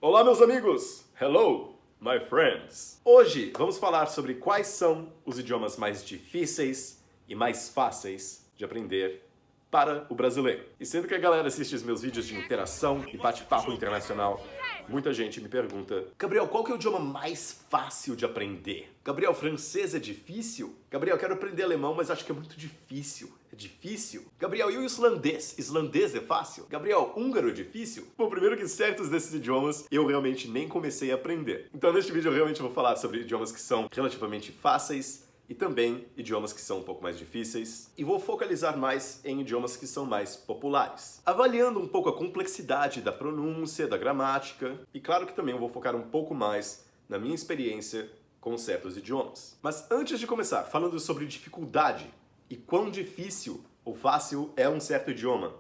Olá, meus amigos! Hello, my friends! Hoje vamos falar sobre quais são os idiomas mais difíceis e mais fáceis de aprender para o brasileiro. E sendo que a galera assiste os meus vídeos de interação e bate-papo internacional, muita gente me pergunta: Gabriel, qual que é o idioma mais fácil de aprender? Gabriel, francês é difícil? Gabriel, quero aprender alemão, mas acho que é muito difícil. É difícil? Gabriel, e o islandês? Islandês é fácil? Gabriel, húngaro é difícil? Bom, primeiro que certos desses idiomas eu realmente nem comecei a aprender. Então neste vídeo eu realmente vou falar sobre idiomas que são relativamente fáceis e também idiomas que são um pouco mais difíceis, e vou focalizar mais em idiomas que são mais populares, avaliando um pouco a complexidade da pronúncia, da gramática, e claro que também eu vou focar um pouco mais na minha experiência com certos idiomas. Mas antes de começar, falando sobre dificuldade e quão difícil ou fácil é um certo idioma,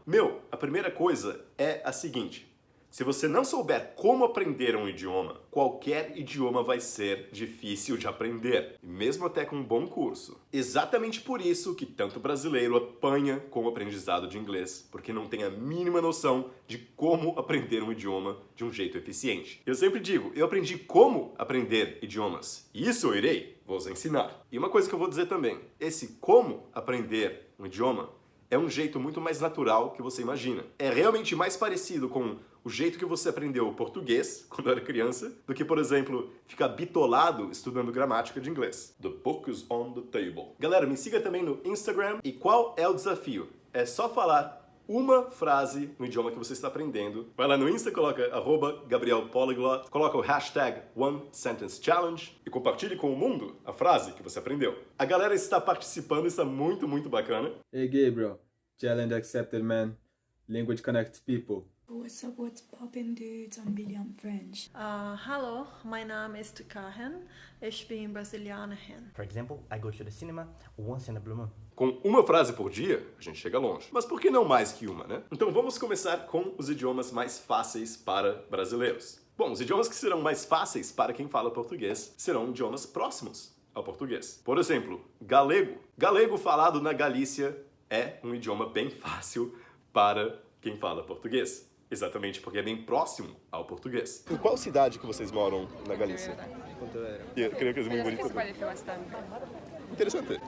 a primeira coisa é a seguinte: se você não souber como aprender um idioma, qualquer idioma vai ser difícil de aprender, mesmo até com um bom curso. Exatamente por isso que tanto brasileiro apanha com o aprendizado de inglês, porque não tem a mínima noção de como aprender um idioma de um jeito eficiente. Eu sempre digo, eu aprendi como aprender idiomas, e isso eu vou ensinar. E uma coisa que eu vou dizer também, esse como aprender um idioma é um jeito muito mais natural que você imagina. É realmente mais parecido com o jeito que você aprendeu português quando era criança, do que, por exemplo, ficar bitolado estudando gramática de inglês. The book is on the table. Galera, me siga também no Instagram. E qual é o desafio? É só falar uma frase no idioma que você está aprendendo. Vai lá no Insta, coloca @GabrielPolyglot, coloca o hashtag #OneSentenceChallenge e compartilhe com o mundo a frase que você aprendeu. A galera está participando, está muito bacana. Hey Gabriel, challenge accepted, man. Language connects people. What's up, what's poppin' dudes? I'm Billy, I'm French. Hallo, mein Name ist Kahen. Ich bin Brasilianerin. For example, I go to the cinema once in a blue moon. Com uma frase por dia, a gente chega longe. Mas por que não mais que uma, né? Então vamos começar com os idiomas mais fáceis para brasileiros. Bom, os idiomas que serão mais fáceis para quem fala português serão idiomas próximos ao português. Por exemplo, galego. Galego falado na Galícia é um idioma bem fácil para quem fala português. Exatamente porque é bem próximo ao português. Em qual cidade que vocês moram na Galícia? Eu creio que é muito bonito. Interessante.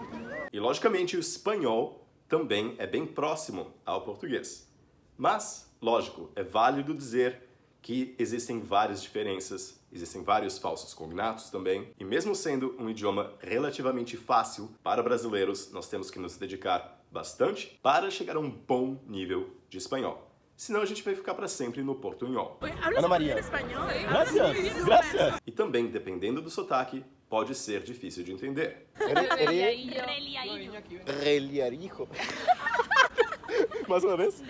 E logicamente o espanhol também é bem próximo ao português. Mas, lógico, é válido dizer que existem várias diferenças, existem vários falsos cognatos também, e mesmo sendo um idioma relativamente fácil para brasileiros, nós temos que nos dedicar bastante para chegar a um bom nível de espanhol. Senão a gente vai ficar para sempre no portunhol. Ana Maria. Gracias, gracias. E também, dependendo do sotaque, pode ser difícil de entender. Reliarijo. Mais uma vez?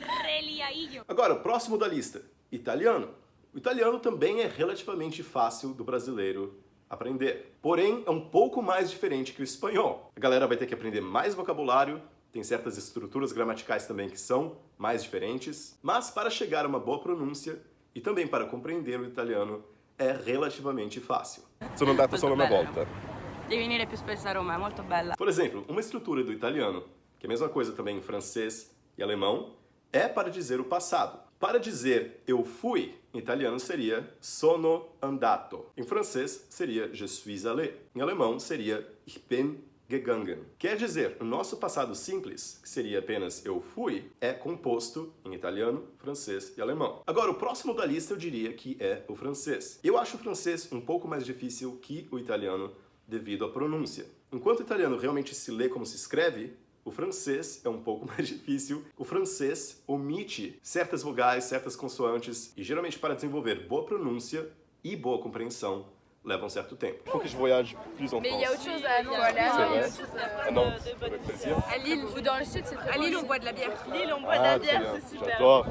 Agora, o próximo da lista, italiano. O italiano também é relativamente fácil do brasileiro aprender. Porém, é um pouco mais diferente que o espanhol. A galera vai ter que aprender mais vocabulário, tem certas estruturas gramaticais também que são mais diferentes, mas para chegar a uma boa pronúncia e também para compreender o italiano é relativamente fácil. Sono andato solo una volta. Devi venire più spesso a Roma, è molto bella. Por exemplo, uma estrutura do italiano, que é a mesma coisa também em francês e alemão, é para dizer o passado. Para dizer eu fui, em italiano seria sono andato. Em francês seria je suis allé. Em alemão seria ich bin gegangen. Quer dizer, o nosso passado simples, que seria apenas eu fui, é composto em italiano, francês e alemão. Agora, o próximo da lista eu diria que é o francês. Eu acho o francês um pouco mais difícil que o italiano devido à pronúncia. Enquanto o italiano realmente se lê como se escreve, o francês é um pouco mais difícil. O francês omite certas vogais, certas consoantes, e geralmente para desenvolver boa pronúncia e boa compreensão, leva um certo tempo. Il faut que je voyage plus en France. Mais il y a autre chose à Ah non, avec plaisir. À Lille ou dans le sud, c'est très À Lille, on boit de la bière. Lille, on boit Ah, très bien. J'adore.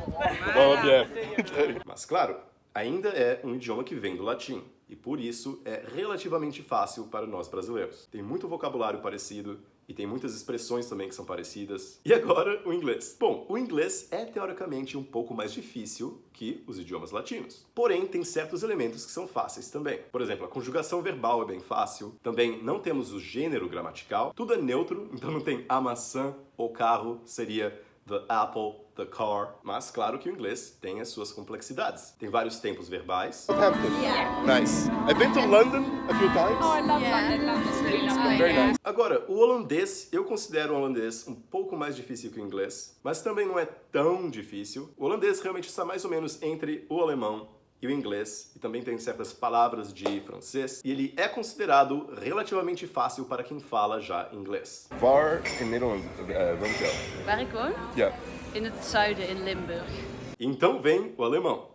J'adore bien. Mas claro, ainda é um idioma que vem do latim, e por isso é relativamente fácil para nós brasileiros. Tem muito vocabulário parecido, e tem muitas expressões também que são parecidas. E agora, o inglês. Bom, o inglês é teoricamente um pouco mais difícil que os idiomas latinos. Porém, tem certos elementos que são fáceis também. Por exemplo, a conjugação verbal é bem fácil. Também não temos o gênero gramatical. Tudo é neutro, então não tem a maçã ou carro, seria the apple, the car. Mas claro que o inglês tem as suas complexidades. Tem vários tempos verbais. Southampton. Nice. I've been to London a few times. Oh, I love London. London's really nice. Very nice. Agora, o holandês, eu considero o holandês um pouco mais difícil que o inglês, mas também não é tão difícil. O holandês realmente está mais ou menos entre o alemão e o inglês, e também tem certas palavras de francês, e ele é considerado relativamente fácil para quem fala já inglês. Waar in Nederland woont jou? Waar ik woon? Ja. In het zuiden, in Limburg. Então vem o alemão.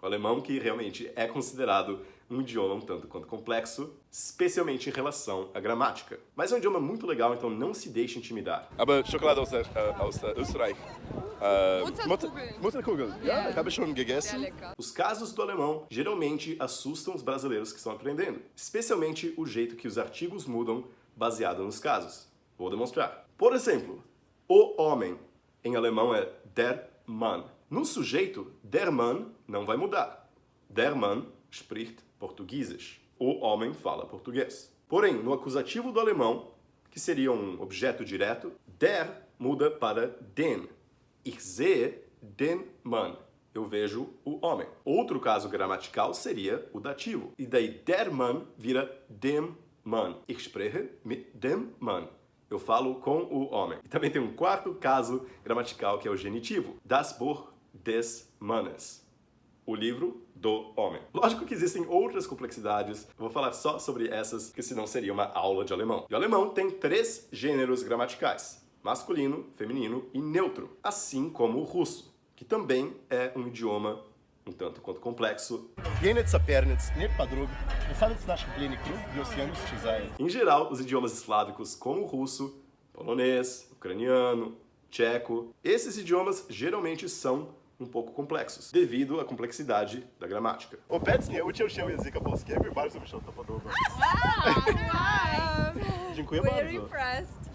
O alemão que realmente é considerado um idioma um tanto quanto complexo, especialmente em relação à gramática. Mas é um idioma muito legal, então não se deixe intimidar. Aber Schokolade aus Österreich. Mutterkugel. Ja, ich habe schon gegessen. Os casos do alemão geralmente assustam os brasileiros que estão aprendendo, especialmente o jeito que os artigos mudam baseado nos casos. Vou demonstrar. Por exemplo, o homem em alemão é der Mann. No sujeito, der Mann não vai mudar. Der Mann spricht Portugiesisch. O homem fala português. Porém, no acusativo do alemão, que seria um objeto direto, der muda para den. Ich sehe den Mann. Eu vejo o homem. Outro caso gramatical seria o dativo. E daí der Mann vira dem Mann. Ich spreche mit dem Mann. Eu falo com o homem. E também tem um quarto caso gramatical que é o genitivo. Das Buch des Mannes. O livro do homem. Lógico que existem outras complexidades, eu vou falar só sobre essas, porque senão seria uma aula de alemão. E o alemão tem 3 gêneros gramaticais: masculino, feminino e neutro, assim como o russo, que também é um idioma um tanto quanto complexo. Em geral, os idiomas eslávicos como o russo, polonês, ucraniano, tcheco, esses idiomas geralmente são um pouco complexos, devido à complexidade da gramática. Obecnie uczę się języka polskiego i bardzo mi się to podoba. Dziękuję bardzo.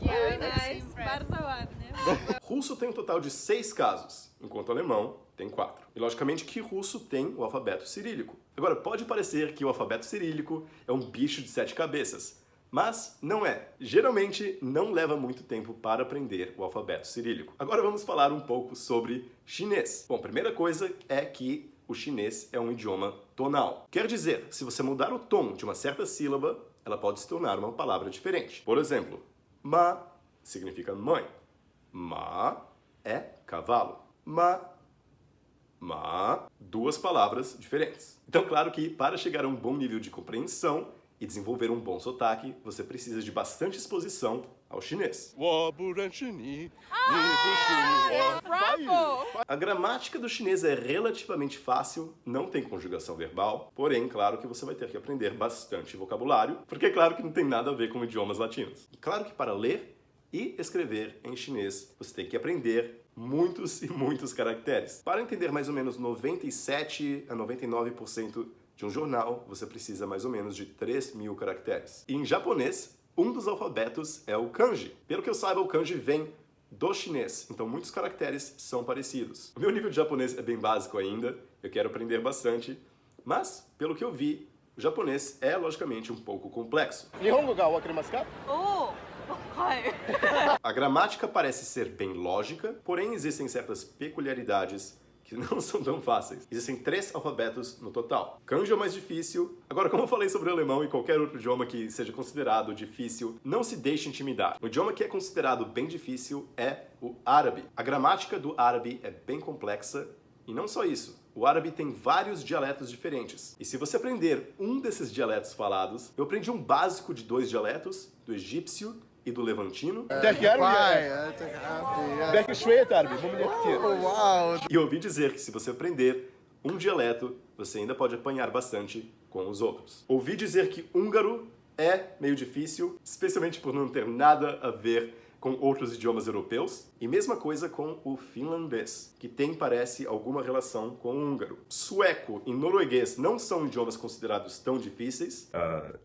Very nice. Bardzo ładnie. Russo tem um total de 6 casos, enquanto o alemão tem 4. E logicamente que russo tem o alfabeto cirílico. Agora, pode parecer que o alfabeto cirílico é um bicho de 7 cabeças, mas não é. Geralmente não leva muito tempo para aprender o alfabeto cirílico. Agora vamos falar um pouco sobre chinês. Bom, a primeira coisa é que o chinês é um idioma tonal. Quer dizer, se você mudar o tom de uma certa sílaba, ela pode se tornar uma palavra diferente. Por exemplo, ma significa mãe. Ma é cavalo. Ma, 2 palavras diferentes. Então, claro que para chegar a um bom nível de compreensão e desenvolver um bom sotaque, você precisa de bastante exposição ao chinês. A gramática do chinês é relativamente fácil, não tem conjugação verbal, porém, claro que você vai ter que aprender bastante vocabulário, porque é claro que não tem nada a ver com idiomas latinos. E claro que para ler e escrever em chinês, você tem que aprender muitos e muitos caracteres. Para entender mais ou menos 97 a 99% de um jornal, você precisa mais ou menos de 3.000 caracteres. E em japonês, um dos alfabetos é o kanji. Pelo que eu saiba, o kanji vem do chinês, então muitos caracteres são parecidos. O meu nível de japonês é bem básico ainda, eu quero aprender bastante, mas, pelo que eu vi, o japonês é, logicamente, um pouco complexo. A gramática parece ser bem lógica, porém existem certas peculiaridades que não são tão fáceis. Existem 3 alfabetos no total. Kanji é o mais difícil. Agora, como eu falei sobre o alemão e qualquer outro idioma que seja considerado difícil, não se deixe intimidar. O idioma que é considerado bem difícil é o árabe. A gramática do árabe é bem complexa e não só isso. O árabe tem vários dialetos diferentes. E se você aprender um desses dialetos falados, eu aprendi um básico de 2 dialetos, do egípcio e do levantino. E ouvi dizer que se você aprender um dialeto, você ainda pode apanhar bastante com os outros. Ouvi dizer que húngaro é meio difícil, especialmente por não ter nada a ver com outros idiomas europeus. E mesma coisa com o finlandês, que tem, parece, alguma relação com o húngaro. Sueco e norueguês não são idiomas considerados tão difíceis.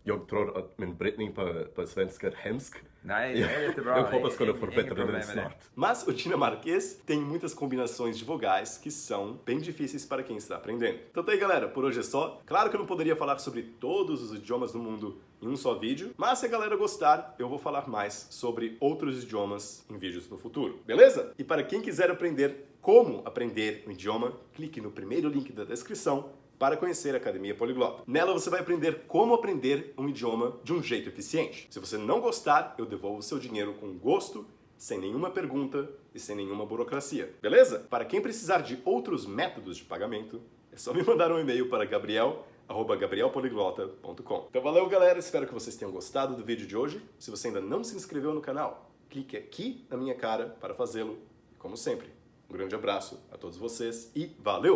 Jag tror att min brytning på svenska är hemsk. Nej, det är jättebra. Jag hoppas kunna få Inga bättre problem den med det. snart. Mas o dinamarquês tem muitas combinações de vogais que são bem difíceis para quem está aprendendo. Então tá aí, galera, por hoje é só. Claro que eu não poderia falar sobre todos os idiomas do mundo em um só vídeo, mas se a galera gostar, eu vou falar mais sobre outros idiomas em vídeos no futuro, beleza? E para quem quiser aprender como aprender um idioma, clique no primeiro link da descrição para conhecer a Academia Poliglota. Nela você vai aprender como aprender um idioma de um jeito eficiente. Se você não gostar, eu devolvo o seu dinheiro com gosto, sem nenhuma pergunta e sem nenhuma burocracia, beleza? Para quem precisar de outros métodos de pagamento, é só me mandar um e-mail para gabriel@gabrielpoliglota.com. Então valeu, galera, espero que vocês tenham gostado do vídeo de hoje. Se você ainda não se inscreveu no canal, clique aqui na minha cara para fazê-lo. E como sempre, um grande abraço a todos vocês e valeu!